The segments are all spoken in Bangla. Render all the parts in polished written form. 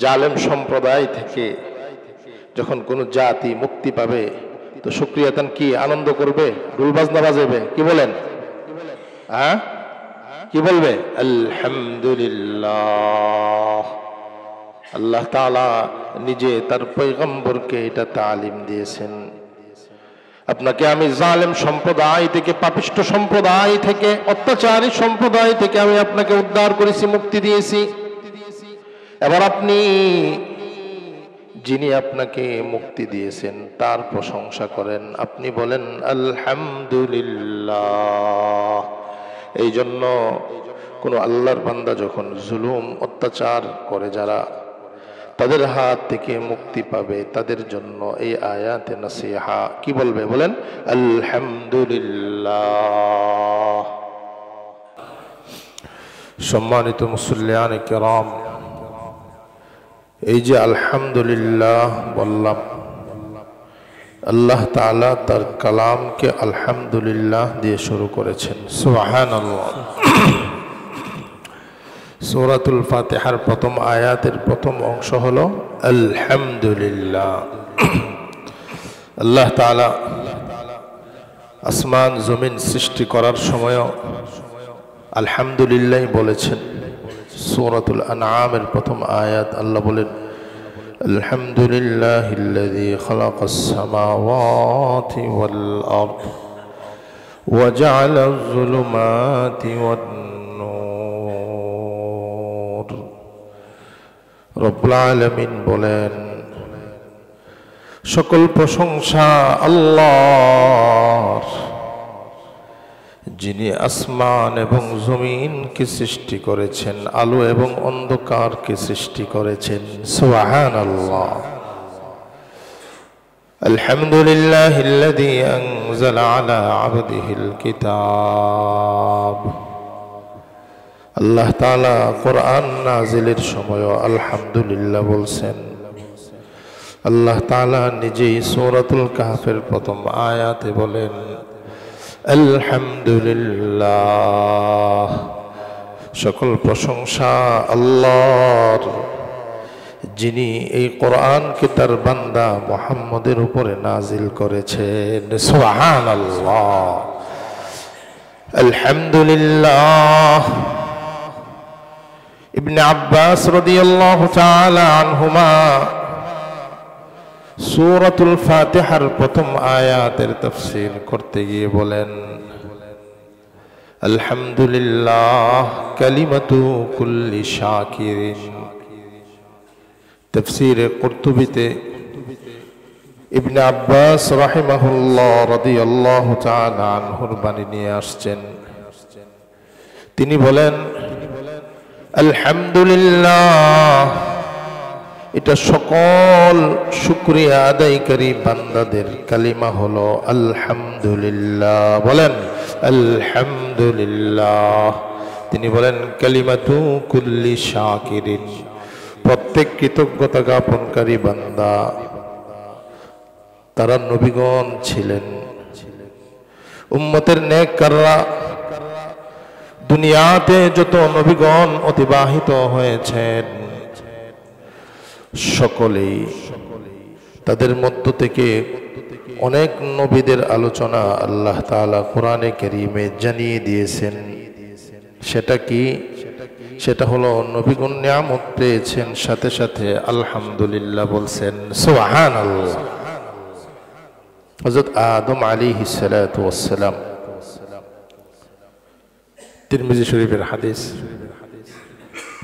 জালেম সম্প্রদায় থেকে যখন কোনো জাতি মুক্তি পাবে তো শুকরিয়াতান কি আনন্দ করবে, ঢোল বাজনা বাজাবে, কি বলেন? হ্যাঁ, কি বলবে? আলহামদুলিল্লাহ। আল্লাহ তাআলা নিজে তার পয়গম্বরকে এটা তালিম দিয়েছেন। আপনাকে আমি জালেম সম্প্রদায় থেকে, পাপিষ্ঠ সম্প্রদায় থেকে, অত্যাচারী সম্প্রদায় থেকে আমি আপনাকে উদ্ধার করেছি, মুক্তি দিয়েছি। এবার আপনি যিনি আপনাকে মুক্তি দিয়েছেন তার প্রশংসা করেন, আপনি বলেন আলহামদুলিল্লাহ। এই জন্য কোন আল্লাহর বান্দা যখন জুলুম অত্যাচার করে যারা, তাদের হাত থেকে মুক্তি পাবে, তাদের জন্য এই আয়াতে নসিহা কি বলবে? বলেন আলহামদুলিল্লাহ। সম্মানিত মুসল্লিয়ানে কিরাম, এই যে আলহামদুলিল্লাহ বললাম, আল্লাহ তাআলা তার কালামকে আলহামদুলিল্লাহ দিয়ে শুরু করেছেন। সুবহানাল্লাহ। সূরাতুল ফাতিহার প্রথম আয়াতের প্রথম অংশ হলো আলহামদুলিল্লাহ। আল্লাহ তাআলা আসমান জমিন সৃষ্টি করার সময় আলহামদুলিল্লাহ বলেছেন। সূরাতুল আনআমের প্রথম আয়াত আল্লাহ বলেন আলহামদুলিল্লাহিল্লাযী খালাকাস সামাওয়াতি ওয়াল আরদ ওয়া জাআলায যুলুমাতি ওয়ান নূর। রব্বুল আলামিন বলেন সকল প্রশংসা আল্লাহর, যিনি আসমান এবং জমিনকে সৃষ্টি করেছেন, আলো এবং অন্ধকারকে সৃষ্টি করেছেন। সুবহানাল্লাহ। আলহামদুলিল্লাহিল্লাযী আনজালা আলা আবদিহিল কিতাব। আল্লাহ তাআলা কোরআন নাজিলের সময় আলহামদুলিল্লাহ বলছেন। আল্লাহ তাআলা নিজেই সূরাতুল কাহফের প্রথম আয়াতে বলেন আলহামদুলিল্লাহ। সকল প্রশংসা আল্লাহর, যিনি এই কোরআনকে তার বান্দা মুহাম্মদের উপরে নাজিল করেছেন। সুবহানাল্লাহ। আলহামদুলিল্লাহ। ইবনে আব্বাস রাদিয়াল্লাহু তাআলা আনহুমা সূরাতুল ফাতিহার প্রথম আয়াতের তাফসীর করতে গিয়ে বলেন আলহামদুলিল্লাহ কালিমাতু কুল্লি শাকিরিন। তাফসীরে কুরতুবিতে ইবনে আব্বাস রাহিমাহুল্লাহ রাদিয়াল্লাহু তাআলা আনহুর বাণী নিয়ে আসছেন। তিনি বলেন আলহামদুলিল্লাহ, এটা সকল শুকরিয়া আদায়কারী বান্দাদের কালিমা হলো আলহামদুলিল্লাহ। বলেন আলহামদুলিল্লাহ। তিনি বলেন কালিমাতু কুল্লি শাকিরিন, প্রত্যেক কৃতজ্ঞতা জ্ঞাপনকারী বান্দা তারা নবীগণ ছিলেন। উম্মতের নেককাররা, দুনিয়াতে যত নবীগণ অতিবাহিত হয়েছেন সকলেই, তাদের মধ্য থেকে অনেক নবীদের আলোচনা আল্লাহ তাআলা কোরআনে কারীমে জানিয়ে দিয়েছেন। সেটা কি? সেটা হলো নবীগণ নিয়ামত পেয়েছেন, সাথে সাথে আলহামদুলিল্লাহ বলছেন। সুবহানাল্লাহ। হযরত আদম আলাইহিস সালাতু ওয়াস সালাম, তিরমিজি শরীফের হাদিস,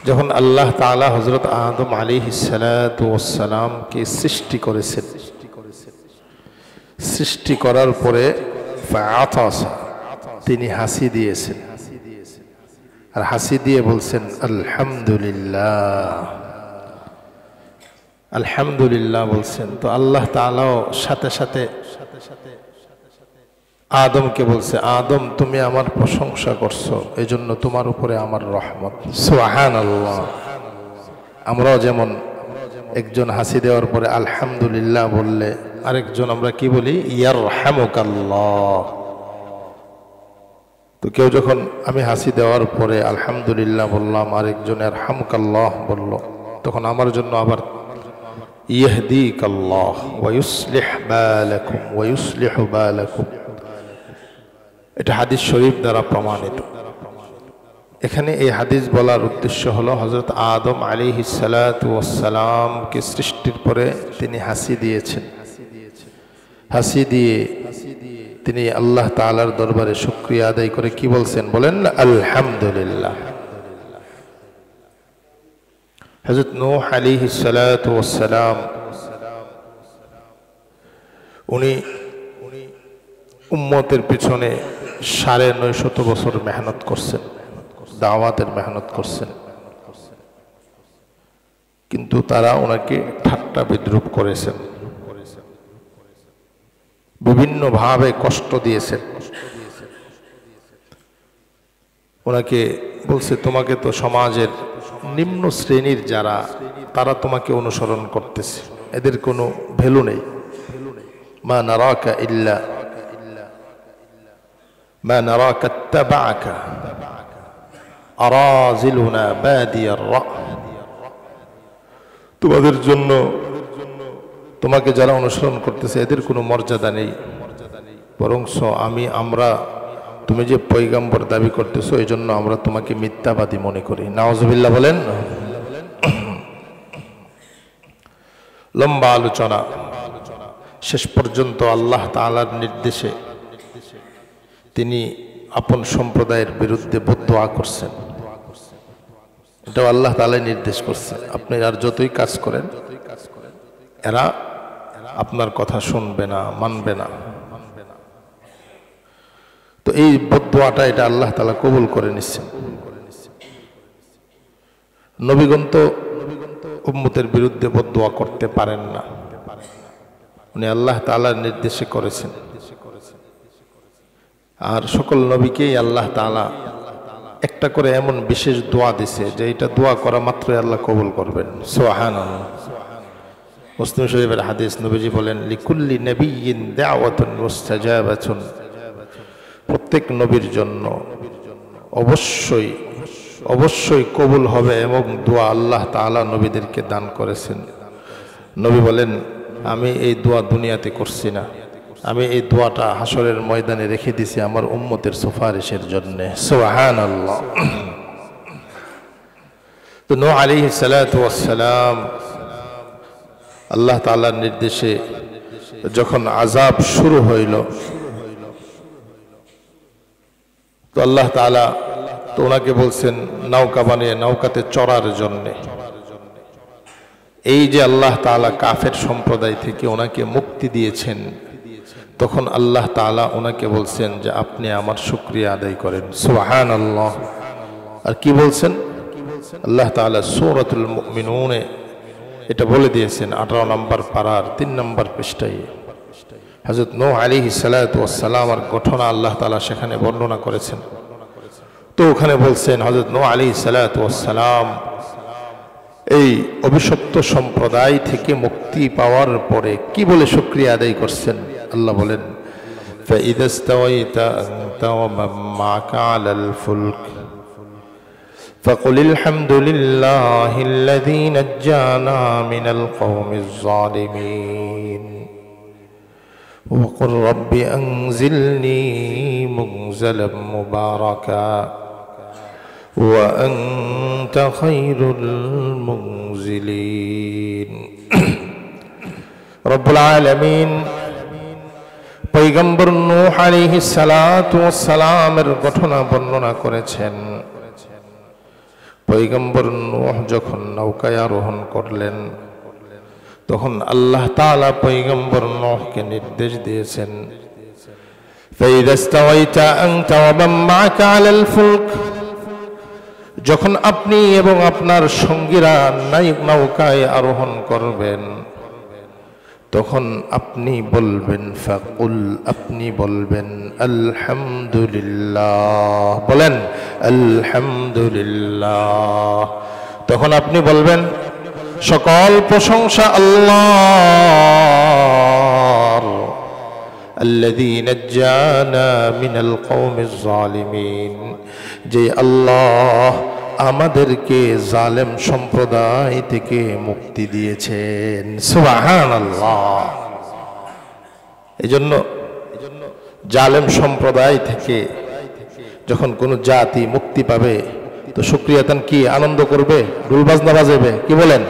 যখন আল্লাহ তাআলা হযরত আদম আলাইহিস সালাতু ওয়াস সালামকে সৃষ্টি করেছেন, সৃষ্টি করার পরে ফাআতাসা, তিনি হাসি দিয়েছেন, আর হাসি দিয়ে বলছেন আলহামদুলিল্লাহ। আলহামদুলিল্লাহ বলছেন। তো আল্লাহ তাআলাও সাথে সাথে আদমকে বলছে, আদম তুমি আমার প্রশংসা করছো, এজন্য তোমার উপরে আমার রহমত। সুবহানাল্লাহ। আমরাও যেমন একজন হাসি দেওয়ার পরে আলহামদুলিল্লাহ বললে আরেকজন আমরা কি বলি? ইয়ারহামুকাল্লাহ। তো কেউ যখন আমি হাসি দেওয়ার পরে আলহামদুলিল্লাহ বললাম, আরেকজন ইয়ারহামুকাল্লাহ বলল, তখন আমার জন্য আবার ইয়াহদিকাল্লাহ ওয়া ইউসলিহ বালাকুম ওয়া ইউসলিহু বালাকুম, এটা হাদিস শরীফ দ্বারা প্রমাণিত। এখানে এই হাদিস বলার উদ্দেশ্য হলো হযরত আদম আলাইহিস সালাতু ওয়াস সালামকে সৃষ্টির পরে তিনি হাসি দিয়েছেন। হাসি দিয়ে তিনি আল্লাহ তাআলার দরবারে শুকরিয়া আদায় করে কি বলছেন? বলেন আলহামদুলিল্লাহ। হযরত নূহ আলাইহিস সালাতু ওয়াস সালাম উনি উম্মতের পিছনে ৯৫০ বছর মেহনত করছেন, দাওয়াতের মেহনত করছেন, কিন্তু তারা ওনাকে ঠাট্টা বিদ্রূপ করেছেন, বিভিন্নভাবে কষ্ট দিয়েছেন। ওনাকে বলছে তোমাকে তো সমাজের নিম্ন শ্রেণীর যারা তারা তোমাকে অনুসরণ করতেছে, এদের কোনো ভ্যালু নেই। মা নারাকা ইল্লা মা নারাকা ইত্তাবাআকা আরাজিলুনা বাদিয়ার রা'য়, তোমাদের জন্য তোমাকে যারা অনুসরণ করতেছে এদের কোনো মর্যাদা নেই, বরংস আমরা তুমি যে পয়গম্বর দাবি করতেছো এই জন্য আমরা তোমাকে মিথ্যাবাদী মনে করি। নাউজুবিল্লাহ বলেন। লম্বা আলোচনা, শেষ পর্যন্ত আল্লাহ তাআলার নির্দেশে তিনি আপন সম্প্রদায়ের বিরুদ্ধে বদদুয়া করছেন। এটাও আল্লাহ তাআলা নির্দেশ করছে, আপনি আর যতই কাজ করেন এরা আপনার কথা শুনবে না, মানবে না। তো এই বদদুয়াটা এটা আল্লাহ তাআলা কবুল করে নিচ্ছেন। নবীগণ তো উম্মতের বিরুদ্ধে বদদুয়া করতে পারেন না, উনি আল্লাহ তাআলার নির্দেশে করেছেন। আর সকল নবীকেই আল্লাহ তাআলা একটা করে এমন বিশেষ দোয়া দিছে যে এটা দোয়া করা মাত্রই আল্লাহ কবুল করবেন। সুবহানাল্লাহ। মুসলিম শরীফের হাদিস, নবীজি বলেন লিকুল্লি নাবিয়্যিন দাওয়াতুন মুস্তাজাবাতুন, প্রত্যেক নবীর জন্য অবশ্যই অবশ্যই কবুল হবে এবং দোয়া আল্লাহ তাআলা নবীদেরকে দান করেছেন। নবী বলেন আমি এই দোয়া দুনিয়াতে করছি না, আমি এই দোয়াটা হাসরের ময়দানে রেখে দিছি আমার উম্মতের সুপারিশের জন্য। সুবহানাল্লাহ। তো নূহ আলাইহিস সালাতু ওয়াস সালাম আল্লাহ তাআলার নির্দেশে যখন আযাব শুরু হইল তো আল্লাহ তাআলা তো ওনাকে বলছেন নৌকা বানিয়ে নৌকাতে চড়ার জন্য। এই যে আল্লাহ তাআলা কাফের সম্প্রদায় থেকে ওনাকে মুক্তি দিয়েছেন, তখন আল্লাহ তাআলা ওনাকে বলছেন যে আপনি আমার শুকরিয়া আদায় করেন। সুবহানাল্লাহ। আর কি বলছেন আল্লাহ তাআলা সূরাতুল মুমিনুনে এটা বলে দিয়েছেন 18 নম্বর পারার 3 নম্বর পৃষ্ঠায়। হযরত নূহ আলাইহিস সালাতু ওয়াস সালামের ঘটনা আল্লাহ তাআলা সেখানে বর্ণনা করেছেন। তো ওখানে বলছেন হযরত নূহ আলাইহিস সালাতু ওয়াস সালাম এই অভিশপ্ত সম্প্রদায় থেকে মুক্তি পাওয়ার পরে কি বলে শুকরিয়া আদায় করছেন? আল্লাহ বলেন فَإِذَا اسْتَوَيْتَ أَنْتَ وَمَن مَّعَكَ عَلَى الْفُلْكِ فَقُلِ الْحَمْدُ لِلَّهِ الَّذِي نَجَّانَا مِنَ الْقَوْمِ الظَّالِمِينَ وَقُلْ رَبِّ أَنزِلْنِي مُنزَلًا مُبَارَكًا وَأَنْتَ خَيْرُ الْمُنزِلِينَ। রব্বুল আলামিন পয়গম্বর নূহ আলাইহিস সালাতু ওয়াস সালামের ঘটনা বর্ণনা করেছেন। পয়গম্বর নূহ যখন নৌকায় আরোহণ করলেন তখন আল্লাহ তাআলা পয়গম্বর নূহকে নির্দেশ দিয়েছেন فَإِذَا اسْتَوَيْتَ أَنْتَ وَمَن مَّعَكَ عَلَى الْفُلْكِ, যখন আপনি এবং আপনার সঙ্গীরা নৌকায় আরোহণ করবেন তখন আপনি বলবেন ফাকুল, আপনি বলবেন আলহামদুলিল্লাহ, বলেন আলহামদুলিল্লাহ। তখন আপনি বলবেন সকল প্রশংসা আল্লাহর, আল্লাযী নাজ্জানা মিনাল কওমিজ জালিমিন, যে আল্লাহ আমাদেরকে জালেম সম্প্রদায় থেকে মুক্তি দিয়েছেন। সুবহানাল্লাহ। এজন্য জালেম সম্প্রদায় থেকে যখন কোনো জাতি মুক্তি পাবে তো শুকরিয়াতান কি আনন্দ করবে, ঢোল বাজনা বাজাবে, কি বলেন?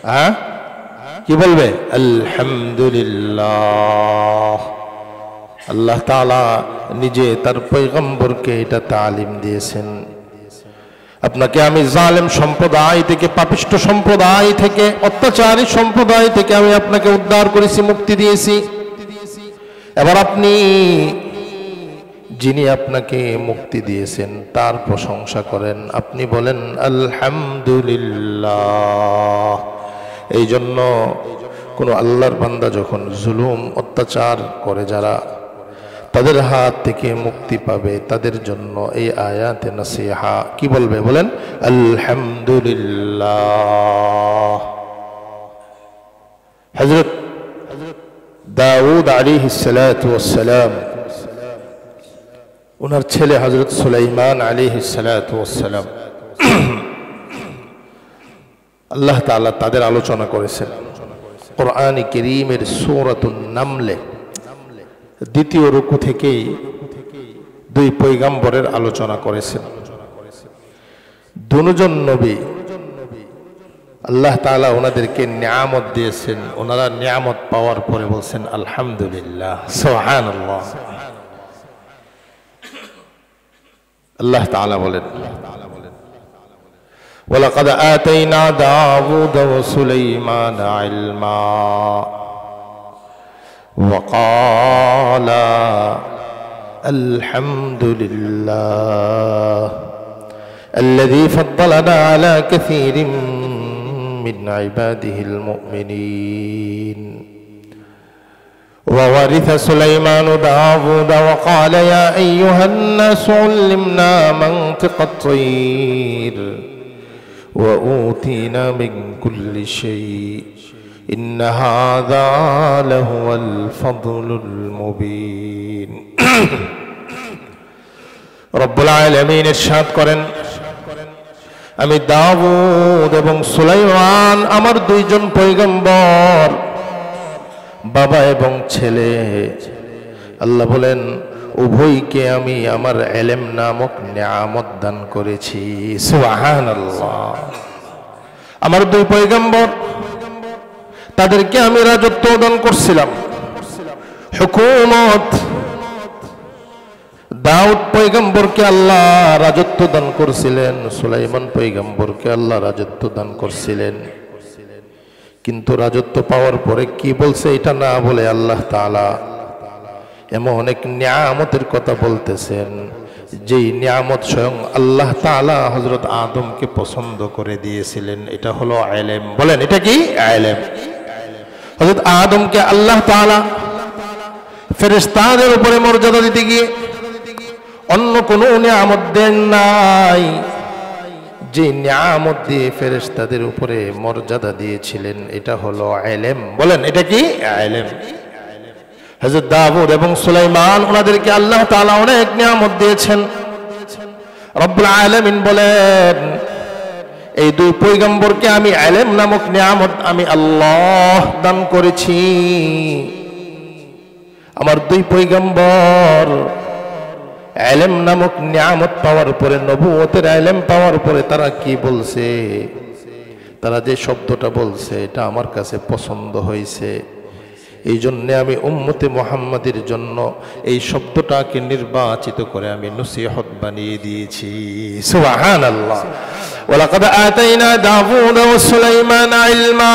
হ্যাঁ, কি বলবে? আলহামদুলিল্লাহ। আল্লাহ তাআলা নিজে তার পয়গম্বরকে এটা তালিম দিয়েছেন। আপনাকে আমি জালেম সম্প্রদায় থেকে, পাপিষ্ঠ সম্প্রদায় থেকে, অত্যাচারী সম্প্রদায় থেকে আমি আপনাকে উদ্ধার করেছি, মুক্তি দিয়েছি। এবার আপনি যিনি আপনাকে মুক্তি দিয়েছেন তার প্রশংসা করেন, আপনি বলেন আলহামদুলিল্লাহ। এই জন্য কোনো আল্লাহর বান্দা যখন জুলুম অত্যাচার করে, যারা তাদের হাত থেকে মুক্তি পাবে, তাদের জন্য এই আয়াতে নসিহা কি বলবে? বলেন আলহামদুলিল্লাহ। হযরত দাউদ আলাইহিস সালাতু ওয়াস সালাম, ওনার ছেলে হযরত সুলাইমান আলাইহিস সালাতু ওয়াস সালাম, আল্লাহ তাআলা তাদের আলোচনা করেছেন কোরআনে কারীমের সূরাতুন নামলে দ্বিতীয় রুকু থেকেই দুই পয়গম্বরের আলোচনা করেছেন। দুজন নবী আল্লাহ তাআলা ওনাদেরকে নিয়ামত দিয়েছেন, ওনারা নিয়ামত পাওয়ার পরে বলছেন আলহামদুলিল্লাহ। সুবহানাল্লাহ। আল্লাহ তাআলা বলেন ওয়ালাকাদ আতাইনা দাউদ ওয়া সুলাইমান ইলমা وقال الحمد لله الذي فضلنا على كثير من عباده المؤمنين وورث سليمان داود وقال يا أيها الناس علمنا منطق الطير وأوتينا من كل شيء إن هذا لهو الفضل المبين رب العالمين ارشاد করেন, আমি দাউদ এবং সুলাইমান আমার দুইজন পয়গম্বর, বাবা এবং ছেলে, আল্লাহ বলেন উভয়কে আমি আমার ইলম নামক নিয়ামত দান করেছি। সুবহানাল্লাহ। আমার দুই পয়গম্বর, তাদেরকে আমি রাজত্ব দান করছিলাম, হুকুমত। দাউদ পয়গম্বরকে আল্লাহ রাজত্ব দান করছিলেন, সুলাইমান পয়গম্বরকে আল্লাহ রাজত্ব দান করছিলেন। কিন্তু রাজত্ব পাওয়ার পরে কি বলছে এটা না বলে আল্লাহ তাআলা এমন অনেক নিয়ামতের কথা বলতেছেন, যেই নিয়ামত স্বয়ং আল্লাহ তাআলা হযরত আদমকে পছন্দ করে দিয়েছিলেন। এটা হলো ইলম। বলেন এটা কি? ইলম। হযরত আদমকে আল্লাহ তাআলা ফেরেশতাদের উপরে মর্যাদা দিতে গিয়ে অন্য কোনো নিয়ামত দেন নাই। যে নিয়ামত দিয়ে ফেরেশতাদের উপরে মর্যাদা দিয়েছিলেন এটা হলো ইলম। বলেন এটা কি? ইলম। হযরত দাউদ এবং সুলাইমান ওনাদেরকে আল্লাহ তাআলা অনেক নিয়ামত দিয়েছেন। রব্বুল আলামিন বলেন এই দুই পয়গম্বরকে আমি ইলম নামক নিয়ামত আমি আল্লাহ দান করেছি। আমার দুই পয়গম্বর ইলম নামক নিয়ামত পাওয়ার পরে, নবুয়তের ইলম পাওয়ার পরে তারা কি বলছে? তারা যে শব্দটা বলছে এটা আমার কাছে পছন্দ হয়েছে, এই জন্য আমি উম্মতে মুহাম্মাদের জন্য এই শব্দটাকে নির্বাচিত করে আমি নসিহত বানিয়ে দিয়েছি। সুবহানাল্লাহ। ওয়ালাকাদ আতাইনা দাউদ ওয়া সুলাইমান ইলমা।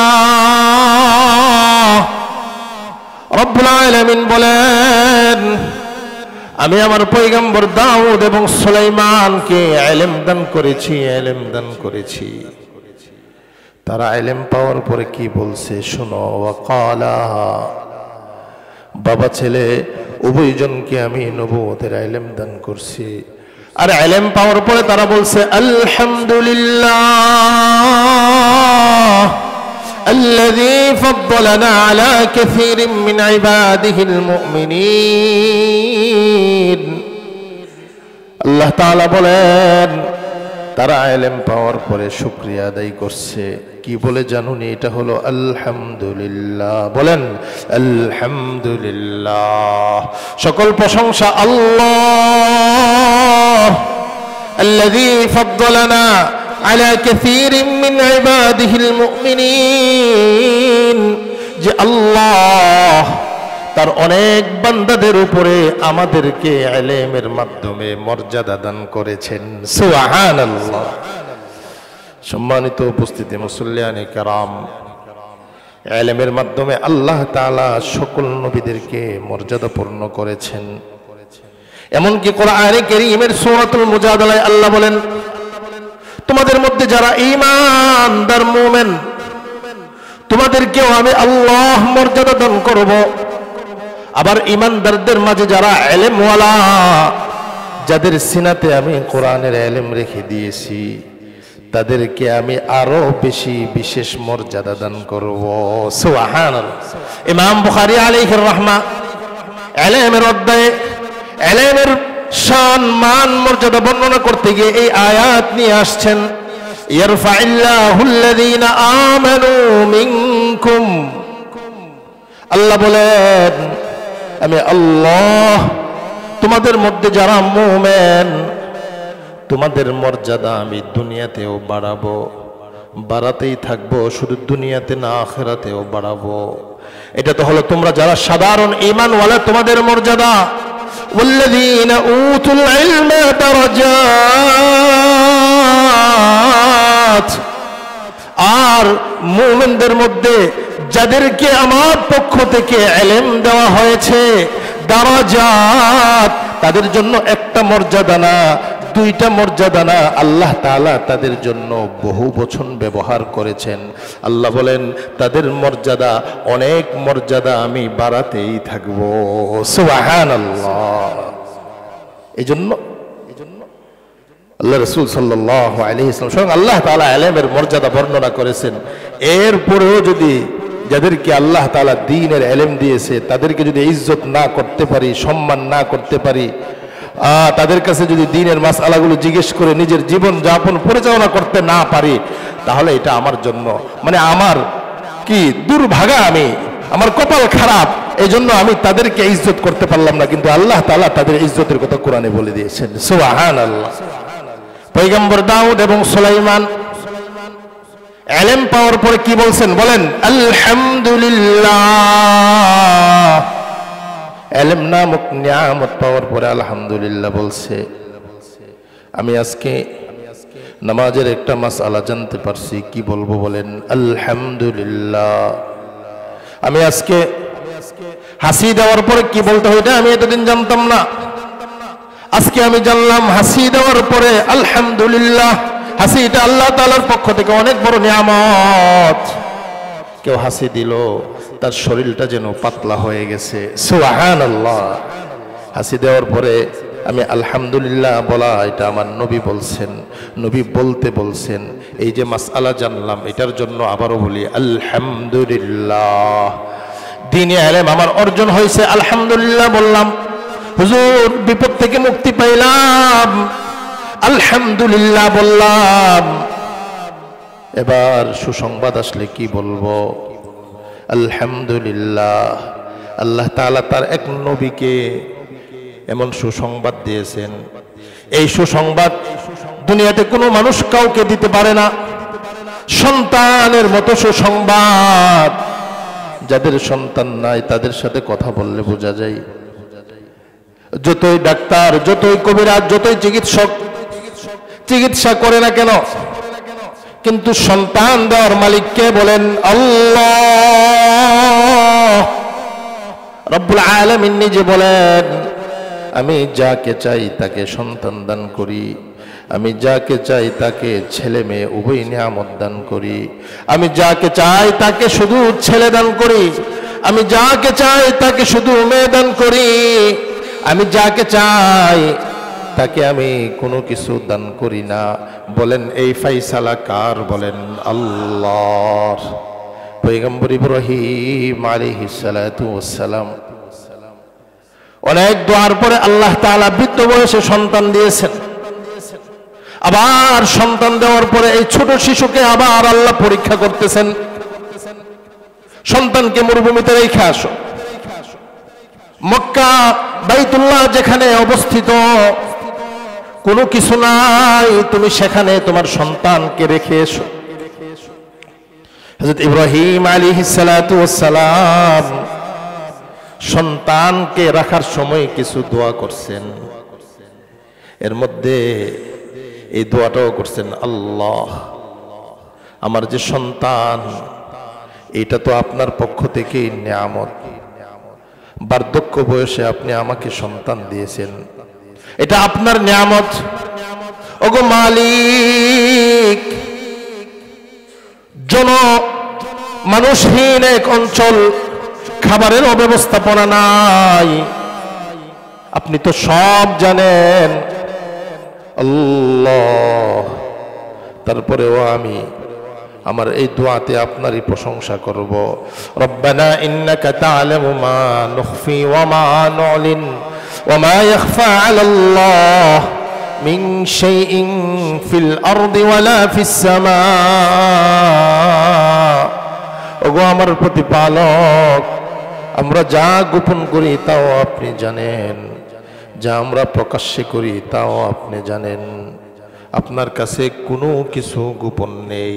রব্বুল আলামিন বলেন আমি আমার পয়গম্বর দাউদ এবং সুলাইমানকে ইলম দান করেছি, ইলম দান করেছি। তারা ইলম পাওয়ার পরে কি বলছে শোনো। ওয়াকালা, বাবা ছেলে উভয়জনকে আমি নবুয়তের ইলম দান করছি। আর ইলম পাওয়ার পরে তারা বলছে আলহামদুলিল্লাহ الذي فضلنا على كثير من عباده المؤمنين। আল্লাহ তাআলা বলেন তারা ইলম পাওয়ার পরে শুকরিয়া আদায় করছে কি বলে জানুনি? এটা হলো আলহামদুলিল্লাহ। বলেন আলহামদুলিল্লাহ। সকল প্রশংসা আল্লাহ আল্লাযী ফাদ্দালানা আলা কাসীরিন মিন ইবাদিহিল মুমিনিন, যে আল্লাহ তার অনেক বান্দাদের উপরে আমাদেরকে ইলমের মাধ্যমে মর্যাদা দান করেছেন। সুবহানাল্লাহ। সম্মানিত উপস্থিতি মুসল্লিয়ানে কেরাম, ইলমের মাধ্যমে আল্লাহ তাআলা সকল নবীদেরকে মর্যাদাপূর্ণ করেছেন। এমনকি কোরআনে কারীমের সূরাতুল মুজাদালায় আল্লাহ বলেন, তোমাদের মধ্যে যারা ঈমানদার মুমিন তোমাদেরকেও আমি আল্লাহ মর্যাদা দান করব। আবার ঈমানদারদের মাঝে যারা ইলমওয়ালা, যাদের সিনাতে আমি কোরআনের ইলম রেখে দিয়েছি, তাদেরকে আমি আরো বেশি বিশেষ মর্যাদা দান করব। সুবহানাল্লাহ। ইমাম বুখারী আলাইহির রাহমা ইলমের অধ্যায়ে ইলমের শান মান মর্যাদা বর্ণনা করতে গিয়ে এই আয়াত নিয়ে আসছেন, ইয়ারফাইল্লাহুল্লাযীনা আমানু মিনকুম। আল্লাহ বলেন, আমি আল্লাহ তোমাদের মধ্যে যারা মুমিন তোমাদের মর্যাদা আমি দুনিয়াতেও বাড়াবো, বাড়াতেই থাকবো, শুধু দুনিয়াতে না আখিরাতেও বাড়াবো। এটা তো হলো তোমরা যারা সাধারণ ঈমানওয়ালা তোমাদের মর্যাদা। ওয়াল্লাযীনা উতুল ইলমা দারাজাত, আর মুমিনদের মধ্যে যাদেরকে আমার পক্ষ থেকে ইলম দেওয়া হয়েছে, দারাজাত, তাদের জন্য একটা মর্যাদা না, দুইটা মর্যাদা না, আল্লাহ তাআলা তাদের জন্য বহু বচন ব্যবহার করেছেন। আল্লাহ বলেন তাদের মর্যাদা, অনেক মর্যাদা আমি বাড়াতেই থাকব। সুবহানাল্লাহ। এজন্য আল্লাহ রাসূল সাল্লাল্লাহু আলাইহি ওয়াসাল্লাম স্বয়ং আল্লাহ তাআলা ইলমের মর্যাদা বর্ণনা করেছেন। এরপরেও যদি যাদেরকে আল্লাহ তাআলা দ্বীনের ইলম দিয়েছে তাদেরকে যদি ইজ্জত না করতে পারি, সম্মান না করতে পারি, তাদের কাছে যদি দ্বীনের মাসআলাগুলো জিজ্ঞেস করে নিজের জীবন যাপন পরিচালনা করতে না পারি, তাহলে এটা আমার জন্য মানে আমার কি দুর্ভাগা, আমি আমার কপাল খারাপ। এই জন্য আমি তাদেরকে ইজ্জত করতে পারলাম না, কিন্তু আল্লাহ তাআলা তাদের ইজ্জতের কথা কোরআনে বলে দিয়েছেন। সুবহানাল্লাহ। পয়গম্বর দাউদ এবং সুলাইমান ইলম পাওয়ার পরে কি বলছেন? বলেন আলহামদুলিল্লাহ। ইলম নামক নিয়ামত পাওয়ার পরে আলহামদুলিল্লাহ বলছে। আমি আজকে নামাজের একটা মাসআলা জানতে পারছি, কি বলবো বলেন? আলহামদুলিল্লাহ। আমি আজকে হাসি দেওয়ার পরে কি বলতে হয় এটা আমি এতদিন জানতাম না, আজকে আমি জানলাম হাসি দেওয়ার পরে আলহামদুলিল্লাহ। হাসি এটা আল্লাহ তাআলার পক্ষ থেকে অনেক বড় নিয়ামত। কেউ হাসি দিল, তার শরীরটা যেন পাতলা হয়ে গেছে। সুবহানাল্লাহ। হাসি দেওয়ার পরে আমি আলহামদুলিল্লাহ বলা, এটা আমার নবী বলছেন, নবী বলতে বলছেন। এই যে মাসআলা জানলাম, এটার জন্য আবারও বলি আলহামদুলিল্লাহ। দ্বীনি ইলম আমার অর্জন হয়েছে, আলহামদুলিল্লাহ বললাম। হুজুর বিপদ থেকে মুক্তি পাইলাম, আলহামদুলিল্লাহ বললাম। এবার সুসংবাদ আসলে কি বলবো? আলহামদুলিল্লাহ। আল্লাহ তাআলা তার এক নবীকে এমন সুসংবাদ দিয়েছেন, এই সুসংবাদ দুনিয়াতে কোনো মানুষ কাউকে দিতে পারে না। সন্তানের মতো সুসংবাদ, যাদের সন্তান নাই তাদের সাথে কথা বললে বোঝা যায়। যতই ডাক্তার, যতই কবিরাজ, যতই চিকিৎসক চিকিৎসা করে না কেন, কিন্তু সন্তান দেওয়ার মালিক কে? বলেন আল্লাহ রব্বুল আলামিন নিজে বলেন, আমি যাকে চাই তাকে সন্তান দান করি, আমি যাকে চাই তাকে ছেলে মেয়ে উভয় নিয়ামত দান করি, আমি যাকে চাই তাকে শুধু ছেলে দান করি, আমি যাকে চাই তাকে শুধু মেয়ে দান করি, আমি যাকে চাই তাকে আমি কোনো কিছু দান করি না। বলেন এই ফাইসালা কার? বলেন আল্লাহর। পয়গম্বর ইব্রাহিম আলাইহিস সালাতু ওয়াস সালাম অনেক দোয়ার পরে আল্লাহ তাআলা বৃদ্ধ বয়সে সন্তান দিয়েছেন। আবার সন্তান দেওয়ার পরে এই ছোট শিশুকে আবার আল্লাহ পরীক্ষা করতেছেন, সন্তানকে মরুভূমিতে রেখে আসো। মক্কা বাইতুল্লাহ যেখানে অবস্থিত, কোনো কিছু নাই, তুমি সেখানে তোমার সন্তানকে রেখে এসো। হযরত ইব্রাহিম আলাইহিস সালাতু ওয়াস সালাম সন্তানকে রাখার সময় কিছু দোয়া করছেন, এর মধ্যে এই দোয়াটাও করছেন, আল্লাহ আমার যে সন্তান এটা তো আপনার পক্ষ থেকে নিয়ামত, বার্ধক্য বয়সে আপনি আমাকে সন্তান দিয়েছেন, এটা আপনার নিয়ামত। ওগো মালিক, মানুষহীন এক অঞ্চল, খাবারের ব্যবস্থাপনা নাই, আপনি তো সব জানেন আল্লাহ। তারপরেও আমি আমার এই দোয়াতে আপনারই প্রশংসা করব। রব্বানা ইন্নাকা তা'লামু মা নুখফি ওয়া মা নু'লিন ওয়া মা ইয়াখফা আলাল্লাহ মিন শাইইন ফিল আরদি ওয়ালা ফিস সামা। ওগো আমার প্রতিপালক, আমরা যা গোপন করি তাও আপনি জানেন, যা আমরা প্রকাশ্যে করি তাও আপনি জানেন, আপনার কাছে কোনো কিছু গোপন নেই।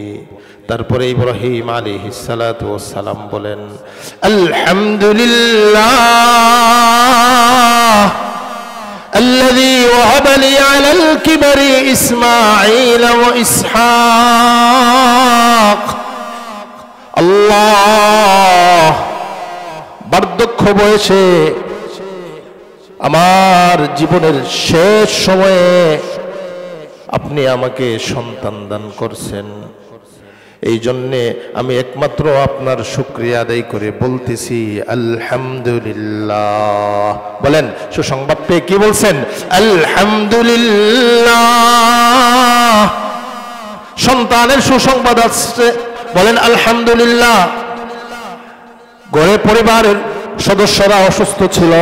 তারপরে ইব্রাহিম আলাইহিস সালাতু ওয়াস সালাম বলেন, আলহামদুলিল্লাহ আল্লাযী ওয়াহাবা লি আলাল কিবরি ইসমাঈল ওয়া ইসহাক। আল্লাহ, বার্ধক্য বয়সে আমার জীবনের শেষ সময়ে আপনি আমাকে সন্তান দান করছেন, এই জন্যে আমি একমাত্র আপনার শুকরিয়া আদায় করে বলতেছি আলহামদুলিল্লাহ। বলেন, সুসংবাদ পেয়ে কি বলছেন? আলহামদুলিল্লাহ। সন্তানের সুসংবাদ আসছে, বলেন আলহামদুলিল্লাহ। ঘরে পরিবারের সদস্যরা অসুস্থ ছিল,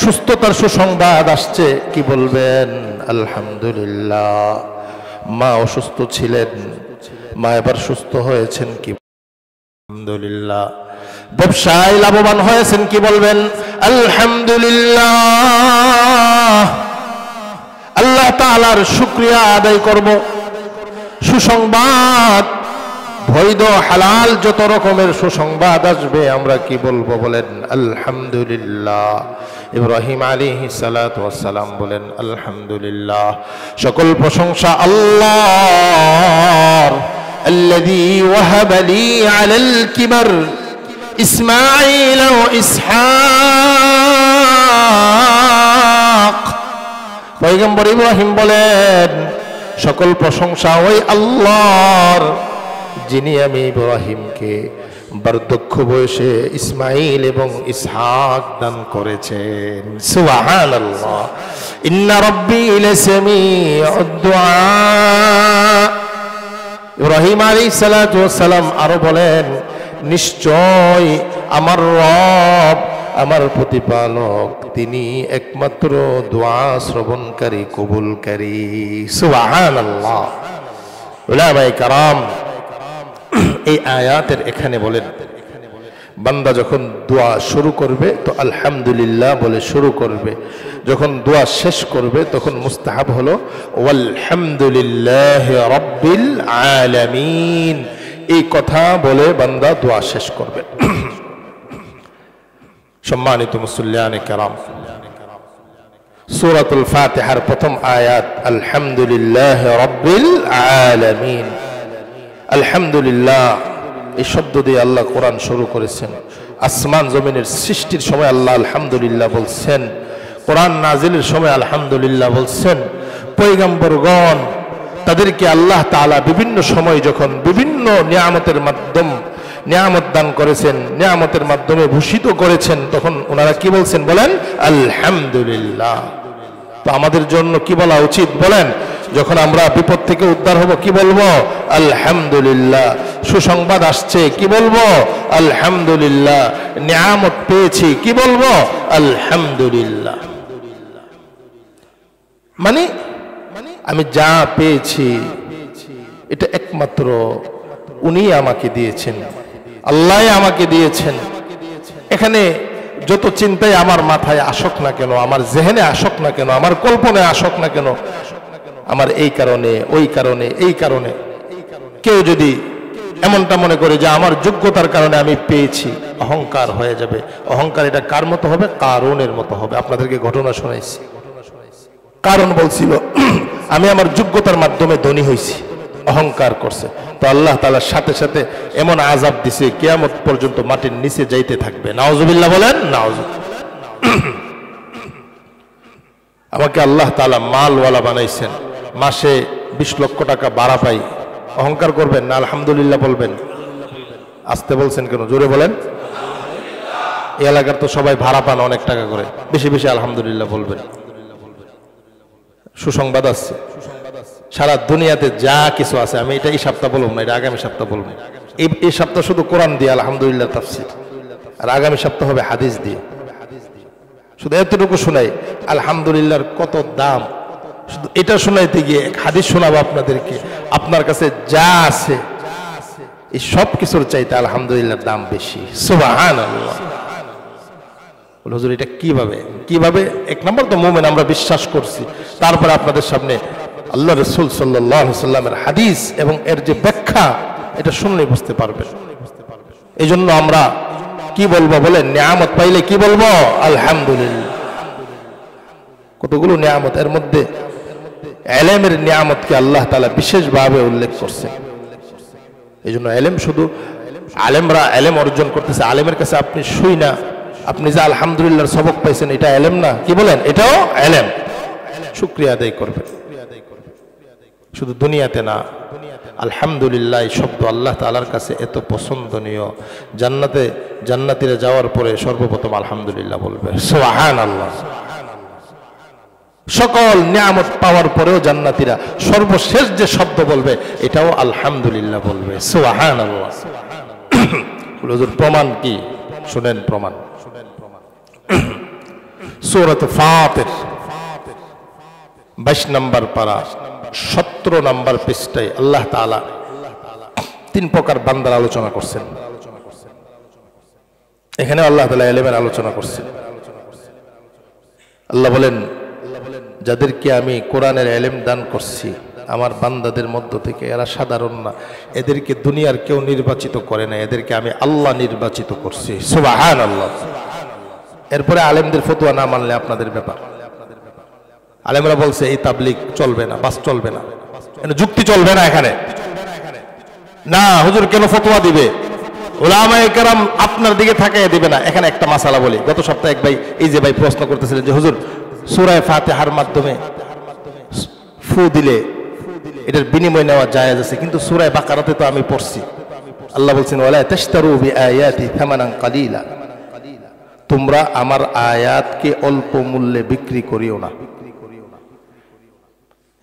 সুস্থতার সুসংবাদ আসছে, কি বলবেন? আলহামদুলিল্লাহ। মা অসুস্থ ছিলেন, মা এবার সুস্থ হয়েছেন, কি আলহামদুলিল্লাহ। ব্যবসায় লাভবান হয়েছেন, কি বলবেন? আলহামদুলিল্লাহ। আল্লাহ তাআলার শুকরিয়া আদায় করব। সুসংবাদ, বৈধ হালাল যত রকমের সুসংবাদ আসবে আমরা কি বলবো? বলেন আলহামদুলিল্লাহ। ইব্রাহিম আলাইহিস সালাতু ওয়াস সালাম বলেন আলহামদুলিল্লাহ। সকল প্রশংসা আল্লাহর, الذي وهب لي على الكبر إسماعيل وإسحاق। পয়গম্বর ইব্রাহিম বলেন, সকল প্রশংসা ওই আল্লাহর যিনি আমি ইব্রাহিমকে বার্ধক্য বয়সে ইসমাইল এবং ইসহাক দান করেছেন। সুবহানাল্লাহ। ইন্না রাব্বি লাসামিউদ দুআ। ইব্রাহিম আলাইহিস সালাতু ওয়াস সালাম আরো বলেন, নিশ্চয় আমার রব, আমার প্রতিপালক, তিনি একমাত্র দোয়া শ্রবণকারী, কবুলকারী। সুবহানাল্লাহ। উলামায়ে কেরাম এই আয়াতের এখানে বলেন, বান্দা যখন দোয়া শুরু করবে তো আলহামদুলিল্লাহ বলে শুরু করবে, যখন দোয়া শেষ করবে তখন মুস্তাহাব হলো ওয়ালহামদুলিল্লাহি রাব্বিল আলামিন, এই কথা বলে বান্দা দোয়া শেষ করবে। সম্মানিত মুসল্লিয়ানে কেরাম, সূরাতুল ফাতিহার প্রথম আয়াত আলহামদুলিল্লাহি রাব্বিল আলামিন। আলহামদুলিল্লাহ এই শব্দ দিয়ে আল্লাহ কোরআন শুরু করেছেন। আসমান জমিনের সৃষ্টির সময় আল্লাহ আলহামদুলিল্লাহ বলছেন, কোরআন নাজিলের সময় আলহামদুলিল্লাহ বলছেন। পয়গম্বরগণ তাদেরকে আল্লাহ তাআলা বিভিন্ন সময় যখন বিভিন্ন নিয়ামত দান করেছেন, নিয়ামতের মাধ্যমে ভূষিত করেছেন, তখন ওনারা কি বলছেন? বলেন আলহামদুলিল্লাহ। তো আমাদের জন্য কি বলা উচিত? বলেন, যখন আমরা বিপদ থেকে উদ্ধার হব কি বলবো? আলহামদুলিল্লাহ। সুসংবাদ আসছে কি বলবো? আলহামদুলিল্লাহ। নিয়ামত পেয়েছি কি বলবো? আলহামদুলিল্লাহ। মানে আমি যা পেয়েছি এটা একমাত্র উনি আমাকে দিয়েছেন, আল্লাহ আমাকে দিয়েছেন। এখানে যত চিন্তাই আমার মাথায় আসুক না কেন, আমার জেহেনে আসুক না কেন, আমার কল্পনায় আসুক না কেন, আমার এই কারণে ওই কারণে এই কারণে, কেউ যদি এমনটা মনে করে যে আমার যোগ্যতার কারণে আমি পেয়েছি, অহংকার হয়ে যাবে। অহংকার এটা কার মতো হবে? কারণের মতো হবে। আপনাদেরকে ঘটনা শোনাইছি। কারণ বলছিল আমি আমার যোগ্যতার মাধ্যমে ধনী হয়েছি, অহংকার করছে। তো আল্লাহ তাআলার সাথে সাথে এমন আযাব দিছে, কিয়ামত পর্যন্ত মাটির নিচে যাইতে থাকবে। নাউজুবিল্লাহ বলেন, নাউজুবিল্লাহ। আমাকে আল্লাহ তাআলা মালওয়ালা বানাইছেন, মাসে 20 লক্ষ টাকা ভাড়া পাই। অহংকার করবেন না, আলহামদুলিল্লাহ বলবেন। আসতে বলছেন কেন? জোরে বলেন। এই এলাকার তো সবাই ভাড়া পান অনেক টাকা করে, বেশি বেশি আলহামদুলিল্লাহ বলবেন। সুসংবাদ আছে, সারা দুনিয়াতে যা কিছু আছে, আমি এটা এই সপ্তাহ বলবো না, এটা আগামী সপ্তাহ বলবো। এই সপ্তাহ শুধু কোরআন দিয়ে আলহামদুলিল্লাহ তাফসীর, আর আগামী সপ্তাহ হবে হাদিস দিয়ে। শুধু এতটুকু শোনাই আলহামদুলিল্লাহর কত দাম। শুধু এটা শোনাইতে গিয়ে এক হাদিস শোনাবো আপনাদেরকে। আপনার কাছে যা আছে এই সব কিছুর চাইতে আলহামদুলিল্লাহর দাম বেশি। সুবহানাল্লাহ। হুজুর এটা কিভাবে কিভাবে? এক নম্বর তো মুমিন, আমরা বিশ্বাস করছি। তারপরে আপনাদের সামনে আল্লাহ রাসূল সাল্লাল্লাহু আলাইহি ওয়াসাল্লামের হাদিস এবং এর যে ব্যাখ্যা, এটা শুনলেই বুঝতে পারবেন। এই জন্য আমরা কি বলবো বলেন? নিয়ামত পাইলে কি বলবো? আলহামদুলিল্লাহ। কতগুলো নিয়ামত, এর মধ্যে ইলমের নিয়ামতকে আল্লাহ তাআলা বিশেষভাবে উল্লেখ করছেন। এই জন্য ইলম, শুধু আলেমরা ইলম অর্জন করতেছে, আলেমের কাছে আপনি শুই না, আপনি যে আলহামদুলিল্লাহর সবক পাইছেন, এটা ইলম না? কি বলেন? এটাও ইলম। শুকরিয়া আদায় করবে, শুধু দুনিয়াতে না। আলহামদুলিল্লাহ এই শব্দ আল্লাহ তাআলার কাছে এত পছন্দনীয়। জান্নাতীরা যাওয়ার পরে সর্বপ্রথম আলহামদুলিল্লাহ বলবে, সুবহানাল্লাহ। সকল নিয়ামত পাওয়ার পরেও জান্নাতীরা সর্বশেষ যে শব্দ বলবে এটাও আলহামদুলিল্লাহ বলবে, সুবহানাল্লাহ। হুজুর প্রমাণ কি? শুনেন প্রমাণ। সূরাত ফাতির 22 নম্বর পারা 17 নম্বর পৃষ্ঠায় আল্লাহ তাআলা 3 প্রকার বান্দার আলোচনা করছেন। এখানে আল্লাহ তাআলা ইলমের আলোচনা করছেন। আল্লাহ বলেন, যাদেরকে আমি কোরআনের ইলম দান করছি আমার বান্দাদের মধ্য থেকে, এরা সাধারণ না, এদেরকে দুনিয়ার কেউ নির্বাচিত করে না, এদেরকে আমি আল্লাহ নির্বাচিত করছি, সুবহানাল্লাহ। এরপরে আলেমদের ফতোয়া না মানলে আপনাদের ব্যাপার। আলেমরা বলছে এই তাবলীগ চলবে না, বাস চলবে না, যুক্তি চলবে না এখানে না। হুজুর কেন ফতোয়া দিবে? উলামায়ে কেরাম আপনার দিকে তাকিয়ে দিবে না। এখানে একটা মাসালা বলি। গত সপ্তাহে এক ভাই, এই যে ভাই প্রশ্ন করতেছিলেন যে হুজুর সূরা ফাতিহার মাধ্যমে ফু দিলে এটার বিনিময় নেওয়া জায়েজ আছে, কিন্তু সূরা বাকারাতে তো আমি পড়ছি আল্লাহ বলছেন ওয়ালা তাশতারু বিআয়াতি থামানান কালিলা, তোমরা আমার আয়াতকে অল্প মূল্যে বিক্রি করিও না।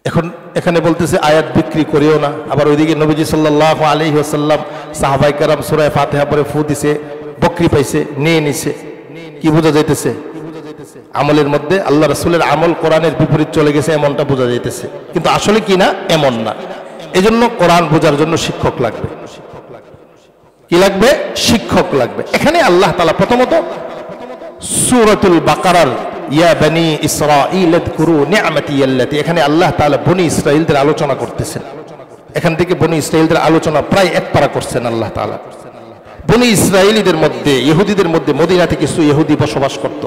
এখন এখানে বলতেছে আয়াত বিক্রি করিও না, আবার ওইদিকে নবীজি সাল্লাল্লাহু আলাইহি ওয়াসাল্লাম সাহাবায়ে কেরাম সূরা ফাতিহা পড়ে ফু দিছে, বকরি পাইছে, নিয়ে নিছে। কি বোঝা যাইতেছে? আমলের মধ্যে আল্লাহ রাসূলের আমল কোরআনের বিপরীত চলে গেছে, এমনটা বোঝা যাইতেছে, কিন্তু আসলে কি না, এমন না। এজন্য কোরআন বোঝার জন্য শিক্ষক লাগবে। কি লাগবে? শিক্ষক লাগবে। এখানে আল্লাহ তাআলা প্রথমত সূরাতুল বাকারার ইয়া বনি ইসরাঈল আযকুরু নি'মাতি আল্লাতী, এখানে আল্লাহ তাআলা বনি ইসরাঈলদের আলোচনা করতেছেন। এখান থেকে বনি ইসরাঈলদের আলোচনা প্রায় এক পারা করছেন আল্লাহ তাআলা। বনি ইসরাঈলীদের মধ্যে, ইহুদিদের মধ্যে মদিনাতে কিছু ইহুদি বসবাস করত।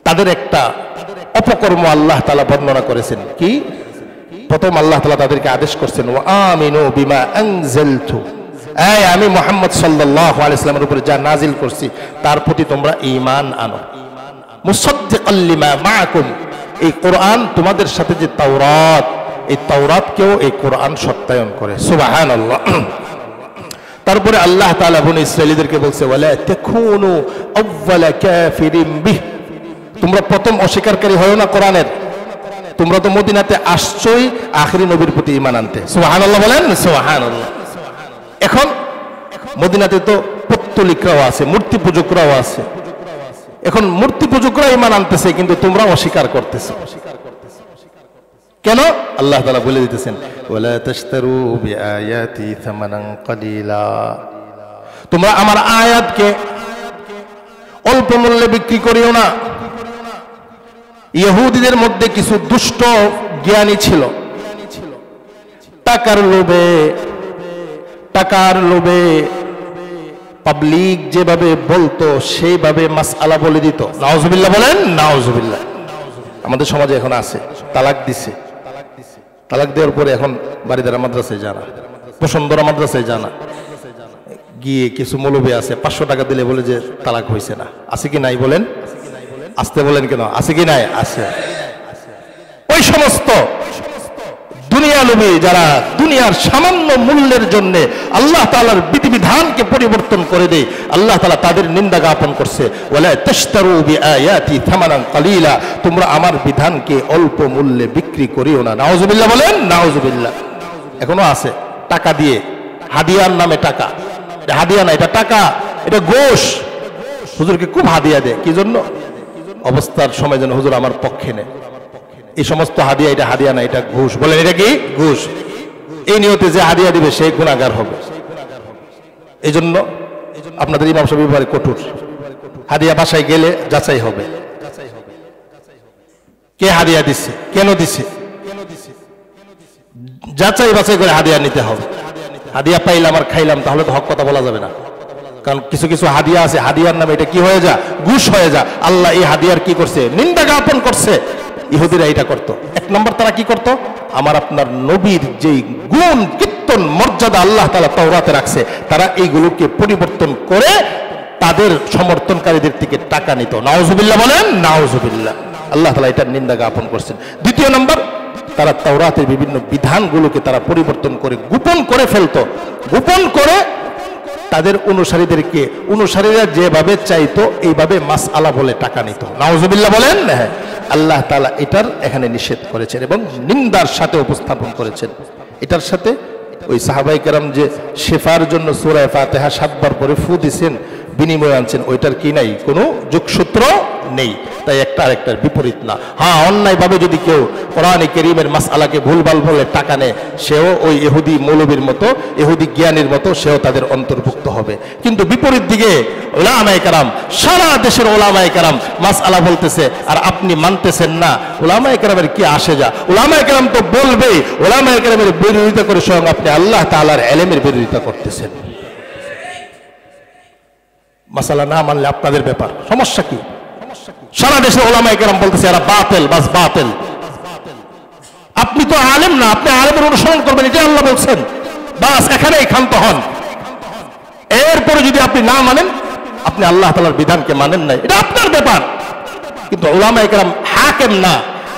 তাদের একটা অপকর্ম আল্লাহ তাআলা বর্ণনা করেছেন। কি? প্রথম আল্লাহ তাআলা তাদেরকে আদেশ করছেন ওয়া আমিনু বিমা আনজালতু, এই আমি মুহাম্মদ সাল্লাল্লাহু আলাইহি ওয়াসাল্লামের উপরে যা নাজিল করছি তার প্রতি তোমরা ঈমান আনো। মুসাদ্দিকাল লিমা মাআকুম, এই কোরআন তোমাদের সাথে যে তাওরাত, এই তাওরাতকেও এই কোরআন সত্যায়ন করে, সুবহানাল্লাহ। তারপরে আল্লাহ তাআলা বনি ইসরাঈলীদেরকে বলছে ওয়ালা তাকুনু আউওয়ালা কাফিরিন বিহ, তোমরা প্রথম অস্বীকারী হয়ো না কোরআনের। তোমরা তো মদিনাতে আসছোই আখিরি নবীর প্রতি ঈমান আনতে, সুবহানাল্লাহ বলেন, সুবহানাল্লাহ। এখন মদিনাতে তো পত্তলিকরাও আছে, মূর্তি পূজকরাও আছে। এখন মূর্তি পূজকরা ঈমান আনতেছে, কিন্তু তোমরা অস্বীকার করতেছো। কেন? আল্লাহ তাআলা বলে দিতেছেন, ওয়ালা তাশতারু বিআয়াতি থামানান কালিলা, তোমরা আমার আয়াতকে অল্প মূল্যে বিক্রি করিও না। ইহুদিদের মধ্যে কিছু দুষ্ট জ্ঞানী ছিল, টাকার লোভে পাবলিক যেভাবে বলতো সেইভাবে মাসআলা বলে দিত। নাউজুবিল্লাহ বলেন, নাউজুবিল্লাহ। আমাদের সমাজে এখন আছে, তালাক দিছে, তালাক দেওয়ার পরে এখন বাড়িদারা মাদ্রাসায় জানা, বসুন্ধরা মাদ্রাসায় জানা, গিয়ে কিছু মৌলবী আছে 500 টাকা দিলে বলে যে তালাক হয়েছে না। আছে কি নাই বলেন? আসতে বলেন কেন? আছে কি নাই? আছে। ওই সমস্ত দুনিয়ালোভী যারা দুনিয়ার সামান্য মূল্যের জন্য আল্লাহ তাআলার বিধিবিধানকে পরিবর্তন করে দেয়, আল্লাহ তাআলা তাদের নিন্দা জ্ঞাপন করছে, ওয়ালা তাশতারু বিআয়াতি থামানান কালিলা, তোমরা আমার বিধানকে অল্প মূল্যে বিক্রি করিও না। নাউজুবিল্লাহ বলেন, নাউজুবিল্লাহ। এখনো আছে টাকা দিয়ে, হাদিয়ার নামে টাকা, এটা হাদিয়া না, এটা টাকা, এটা ঘুষ। হুজুরকে খুব হাদিয়া দেয়, কি জন্য? অবস্থার সময় যেন হুজুর আমার পক্ষে নেয়। এই সমস্ত হাদিয়া, এটা হাদিয়া না, এটা ঘুষ। বলেন এটা কি? ঘুষ। এই নিয়তে যে হাদিয়া দিবে সে গুনাহগার হবে। এই জন্য আপনাদের ইমাম সাহেব ব্যাপারে কঠোর, হাদিয়া বাসায় গেলে যাচাই হবে, কে হাদিয়া দিচ্ছে, কেন দিচ্ছে, যাচাই বাছাই করে হাদিয়া নিতে হবে। হাদিয়া পাইলাম আর খাইলাম তাহলে তো হক কথা বলা যাবে না, কারণ কিছু কিছু হাদিয়া আছে, হাদিয়ার নামে এটা কি হয়ে যা, ঘুষ হয়ে যা। আল্লাহ এই হাদিয়ার কি করছে? নিন্দা জ্ঞাপন করছে। ইহুদিরা এটা করত। 1 নম্বর তারা কি করত? আমার আপনার নবীর যেই গুণ কীর্তন মর্যাদা আল্লাহ তাআলা তাওরাতে রাখছে, তারা এইগুলোকে পরিবর্তন করে তাদের সমর্থনকারীদের থেকে টাকা নিত। নাউজুবিল্লাহ বলেন, নাউজুবিল্লাহ। আল্লাহ তাআলা এটার নিন্দা জ্ঞাপন করছেন। 2 নম্বর, তারা তাওরাতের বিভিন্ন বিধানগুলোকে তারা পরিবর্তন করে গোপন করে ফেলতো, গোপন করে তাদের অনুসারীরা যেভাবে চাইতো এইভাবে মাসআলা বলে টাকা নিত। নাউজুবিল্লাহ বলেন। হ্যাঁ, আল্লাহ তাআলা এটার এখানে নিষেধ করেছেন এবং নিন্দার সাথে উপস্থাপন করেছেন। এটার সাথে ওই সাহাবায়ে কেরাম যে শেফার জন্য সূরা ফাতিহা 7 বার পরে ফু দিয়েছেন, বিনিময় আনছেন, ওইটার কি নাই, কোনো যোগসূত্র নেই। তাই একটা আরেকটার বিপরীত না। হ্যাঁ, অন্যায়ভাবে যদি কেউ কোরআনে কারীমের মাসআলাকে ভুলভাল বলে টাকা নেয়, সেও ওই ইহুদি মৌলবীর মতো, ইহুদি জ্ঞানীর মতো সেও তাদের অন্তর্ভুক্ত হবে। কিন্তু বিপরীত দিকে উলামায়ে কেরাম, সারা দেশের উলামায়ে কেরাম মাসআলা বলতেছে আর আপনি মানতেছেন না, উলামায়ে কেরামের কি আসে যা? উলামায়ে কেরাম তো বলবেই। উলামায়ে কেরামের বিরোধিতা করে স্বয়ং আপনি আল্লাহ তাআলার ইলমের বিরোধিতা করতেছেন। মাসালা না মানলে আপনাদের ব্যাপার, সমস্যা কি? সারা দেশের উলামায়ে কেরাম বলতেছে এরা বাতিল, বাস বাতিল। আপনি তো আলেম না, আপনি আলেমের অনুসরণ করবেন, এটা আল্লাহ বলছেন, বাস এখানেই ক্ষান্ত হন। এরপরে যদি আপনি না মানেন, আপনি আল্লাহ তাআলার বিধানকে মানেন নাই, এটা আপনার ব্যাপার। কিন্তু উলামায়ে কেরাম হাকিম না,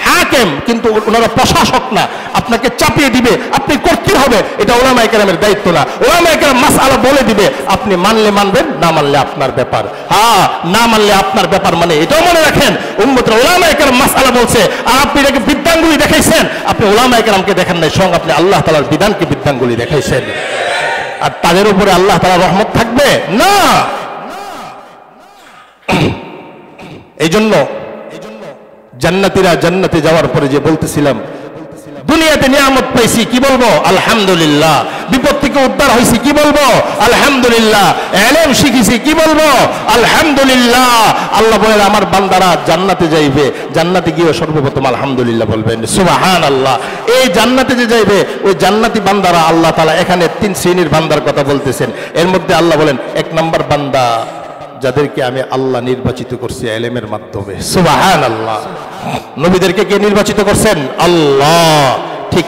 হাকিম কিন্তু ওনারা প্রশাসক না, আপনাকে চাপিয়ে দিবে, আপনি করতে হবে, এটা উলামায়ে কেরামের দায়িত্ব না। উলামায়ে কেরাম মাসআলা বলে দিবে, আপনি মানলে মানবেন, না মানলে আপনার ব্যাপার। হ্যাঁ, না মানলে আপনার ব্যাপার, মানে এটাও মনে রাখেন উম্মতরা উলামায়ে কেরাম মাসআলা বলছে আর আপনি এটাকে বিদ্যাঙ্গুলি দেখাইছেন, আপনি উলামায়ে কেরামকে দেখেন নাই, স্বয়ং আপনি আল্লাহ তাআলার বিধানকে বিদ্যাঙ্গুলি দেখাইছেন। আর তাদের উপরে আল্লাহ তাআলার রহমত থাকবে না। এই জন্য জান্নাতীরা জান্নাতে যাওয়ার পরে যে বলতেছিলাম, দুনিয়াতে নিয়ামত পাইছি, কি বলবো? আলহামদুলিল্লাহ। বিপদ থেকে উদ্ধার হয়েছি, কি বলবো? আলহামদুলিল্লাহ। ইলম শিখেছি, কি বলবো? আলহামদুলিল্লাহ। আল্লাহ বলেন আমার বান্দারা জান্নাতে যাইবে, জান্নাতে গিয়ে সর্বপ্রথম আলহামদুলিল্লাহ বলবেন, সুবহানাল্লাহ। এই জান্নাতে যে যাইবে ওই জান্নাতি বান্দারা, আল্লাহ তাআলা এখানে 3 শ্রেণীর বান্দার কথা বলতেছেন। এর মধ্যে আল্লাহ বলেন 1 নম্বর বান্দা যাদেরকে আমি আল্লাহ নির্বাচিত করছি ইলমের মাধ্যমে, সুবহানাল্লাহ। নবীদেরকে কে নির্বাচিত করছেন? আল্লাহ। ঠিক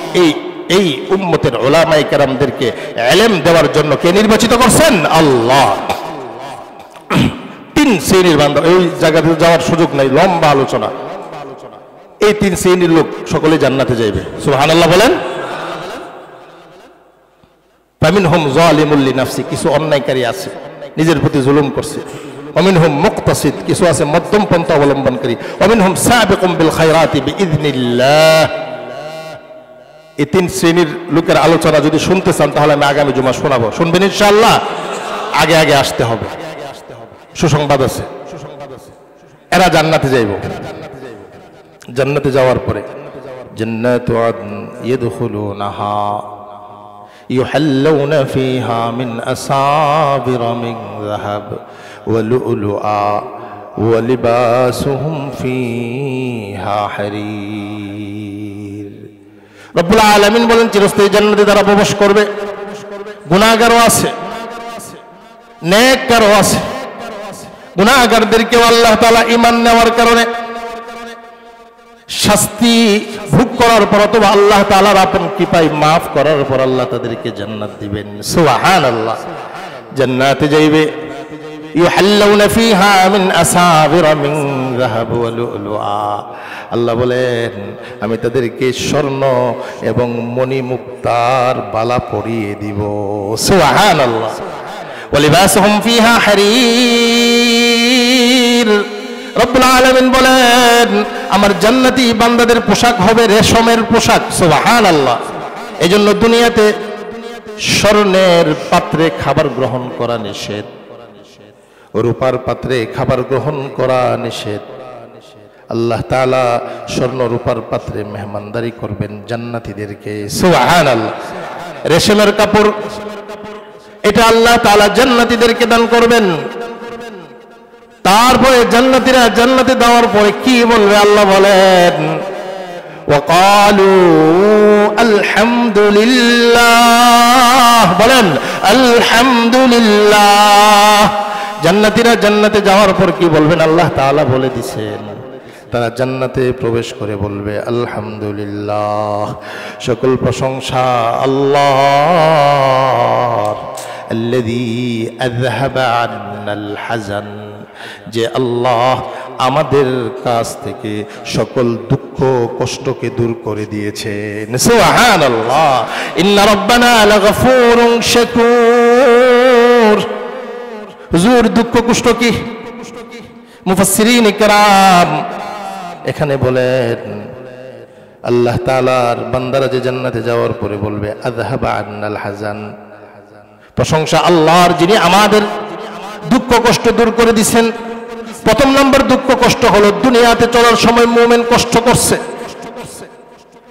এই উম্মতের উলামায়ে কেরামদেরকে ইলম দেওয়ার জন্য কে নির্বাচিত করছেন? আল্লাহ। 3 শ্রেণীর বান্দা, এই জায়গাতে যাওয়ার সুযোগ নাই, লম্বা আলোচনা। এই 3 শ্রেণীর লোক সকলে জান্নাতে যাইবে, সুবহানাল্লাহ বলেন। ফামিনহুম যালিমুল লিনাফসি, কিছু অন্যায়কারী আছে, নিজের প্রতি জুলুম করছে। ওয়ামিনহুম মুকতাসিদ, কিছু আছে মধ্যম পন্থা অবলম্বনকারী। ওয়ামিনহুম সাবিকুম বিল খায়রাতি বিইذনিল্লাহ। এই 3 শ্রেণীর লোকের আলোচনা যদি শুনতে চান তাহলে আমি আগামী জুমা শোনাবো, শুনবেন ইনশাআল্লাহ। আগে আগে আসতে হবে, সুসংবাদ আছে। এরা জান্নাতে যাইব। জান্নাতে যাওয়ার পরে জান্নাতু আদন ইয়াদখুলুনাহা يحلون فيها من أساور من ذهب ولؤلؤا ولباسهم فيها حرير রব্বুল আলামিন বলেন চিরস্থায়ী জান্নাতে তারা প্রবেশ করবে। গুনাহগারও আছে, নেককারও আছে। গুনাহগারদেরকে আল্লাহ তাআলা ঈমান নেওয়ার কারণে শাস্তি ভোগ করার পর অথবা আল্লাহ তাআলার আপন কৃপায় মাফ করার পর আল্লাহ তাদেরকে জান্নাত দিবেন। সুবহানাল্লাহ। জান্নাতে যাইবে, ইউহাল্লাউনা ফিহা মিন আসাবির মিন যাহাব ওয়া লুলুআ। আল্লাহ বলেন আমি তাদেরকে স্বর্ণ এবং মণি মুক্তার বালা পরিয়ে দিব। সুবহানাল্লাহ। ওয়া লিবাসুহুম ফিহা হারির। রব্বুল আলামিন বলেন আমার জান্নাতি বান্দাদের পোশাক হবে রেশমের পোশাক। সুবহানাল্লাহ। এজন্য দুনিয়াতে স্বর্ণের পাত্রে খাবার গ্রহণ করা নিষেধ, রূপার পাত্রে খাবার গ্রহণ করা নিষেধ। আল্লাহ তাআলা স্বর্ণ রূপার পাত্রে মেহমানদারি করবেন জান্নাতীদেরকে। সুবহানাল্লাহ। রেশমের কাপড় এটা আল্লাহ তাআলা জান্নাতীদেরকে দান করবেন। তারপরে জান্নাতীরা জান্নাতে দেওয়ার পরে কি বলবে আল্লাহ বলেন ওয়াকালু আলহামদুলিল্লাহ। বলেন আলহামদুলিল্লাহ। জান্নাতীরা জান্নাতে যাওয়ার পর কি বলবেন আল্লাহ তাআলা বলে দিয়েছেন, তারা জান্নাতে প্রবেশ করে বলবে আলহামদুলিল্লাহ, সকল প্রশংসা আল্লাহর। আল্লাযী আযহাবা আন্নাল হাযান, যে আল্লাহ আমাদের কাছ থেকে সকল দুঃখ কষ্টকে দূর করে দিয়েছেন। সুবহানাল্লাহ। ইন্না রাব্বানা লাগফুরুন শাকুর। হুজুর দুঃখ কষ্ট কি? মুফাসসিরিন ইকরাম এখানে বলেন আল্লাহ তাআলার বান্দারা যে জান্নাতে যাওয়ার পরে বলবে আযহাবা আন্নাল হাযান, প্রশংসা আল্লাহর যিনি আমাদের দুঃখ কষ্ট দূর করে দিয়েছেন। প্রথম নম্বর দুঃখ কষ্ট হলো দুনিয়াতে চলার সময় মুমিন কষ্ট করছে,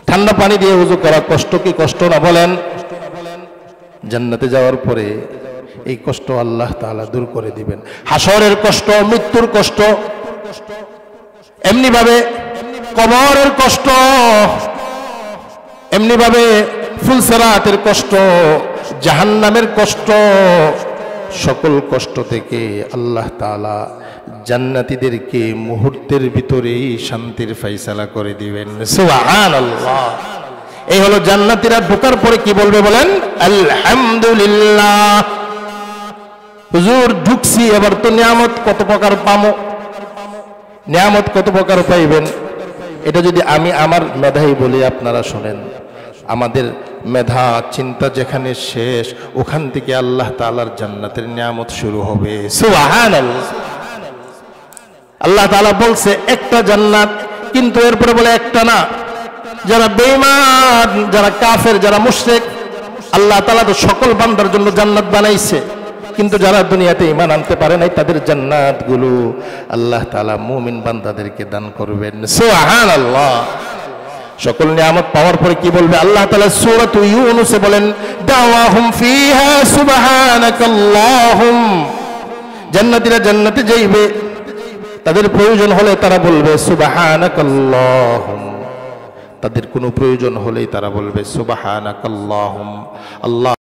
ঠান্ডা পানি দিয়ে ওযু করা কষ্ট কি কষ্ট না? বলেন। জান্নাতে যাওয়ার পরে এই কষ্ট আল্লাহ তাআলা দূর করে দিবেন। হাসরের কষ্ট, মৃত্যুর কষ্ট, এমনি ভাবে কবরের কষ্ট, এমনি ভাবে ফুলসিরাতের কষ্ট, জাহান্নামের কষ্ট, সকল কষ্ট থেকে আল্লাহ তাআলা জান্নাতীদেরকে মুহূর্তের ভিতরেই শান্তির ফয়সালা করে দিবেন। সুবহানাল্লাহ। এই হলো জান্নাতীরা ঢোকার পরে কি বলবে বলেন আলহামদুলিল্লাহ। হুজুর ঢুকছি, এবার তো নিয়ামত কত প্রকার পামো, নিয়ামত কত প্রকার পাইবেন। এটা যদি আমি আমার মেধাই বলি আপনারা শোনেন, আমাদের মেধা চিন্তা যেখানে শেষ ওখান থেকে আল্লাহ তাআলার জান্নাতের নিয়ামত শুরু হবে। সুবহানাল্লাহ। আল্লাহ তাআলা বলছে একটা জান্নাত, কিন্তু এরপরে বলে একটা না। যারা বেঈমান, যারা কাফের, যারা মুশরিক, আল্লাহ তাআলা তো সকল বান্দার জন্য জান্নাত বানাইছে, কিন্তু যারা দুনিয়াতে ঈমান আনতে পারে নাই তাদের জান্নাতগুলো আল্লাহ তাআলা মুমিন বান্দাদেরকে দান করবেন। সুবহানাল্লাহ। সকল নিয়ামত পাওয়ার পরে কি বলবে আল্লাহ তাআলা সূরাত ইউনূসে বলেন দাওয়াহুম ফিহা সুবহানাকাল্লাহুম। জান্নাতীরা জান্নাতে যাইবে, তাদের প্রয়োজন হলে তারা বলবে সুবহানাকাল্লাহুম, তাদের কোনো প্রয়োজন হলেই তারা বলবে সুবহানাকাল্লাহুম। আল্লাহ